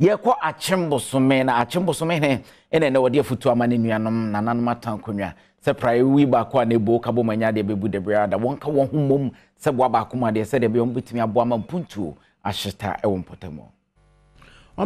ye ko Akyem Bosome na Akyem Bosome ne ene na wode afutu amane nuanom nananom atankonwa se praye wi ba ko na ebo kabo manya de bebu de brada wonka won humom se boa ba kuma de se de be ombetimi aboa mampuntu ahyeta e wompotamo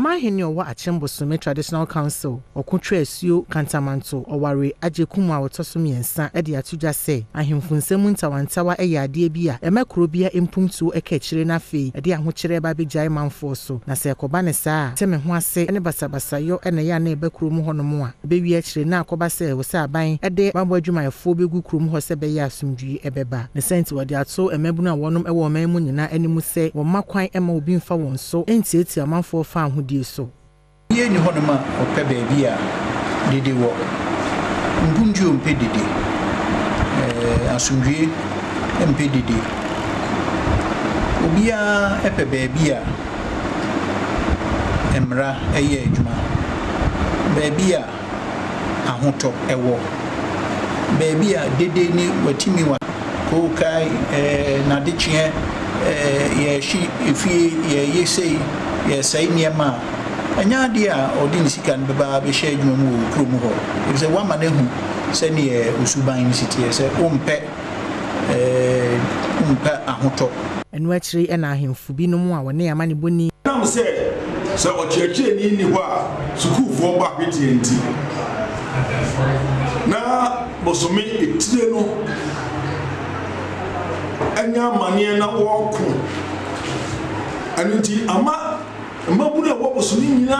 Manhene owa Akyem Bosome Traditional Council okutwa asuo kantamanto oware agyekum a wotoso miensa e de atudwa se ahemfunsemu ntawantawa e yade bia emakro bia empumtu ekechire na fei e de ahokyere ba begyae manfo so na se ekoba ne saa teme ho ase ne basabasayo e na ya na ebekro mu honom a bewi akire na akoba se wo se aban e de babo adwumayefo begu krom ho se be ya asumdwi ebeba ne senti wode ato emabunu a wonom e wo man mu nyina animu se wo makwan e ma obi mfa won so entieti amanfo fa so ye ni honoma ope baby a dede wo mbunju mpe dede asundwe mpe dede obia epe baby a emra eye adwuma baby a ahoto ewo baby a dede ni watimi wa ko kai na de chie ye shi ifie ye yesei ye sai niema anya dia odin sika nbeba be share adwuma mu krom ho e se wa ma na hu se ne usuban city se umpe ahoto enu akiri e na ahemfu bi no mu a wone amane boni nam se ochiachi ni ho a sukufo ba kweti enti na Bosome etire no anya mane na woku anunti ama mabuna wo Bosome nyina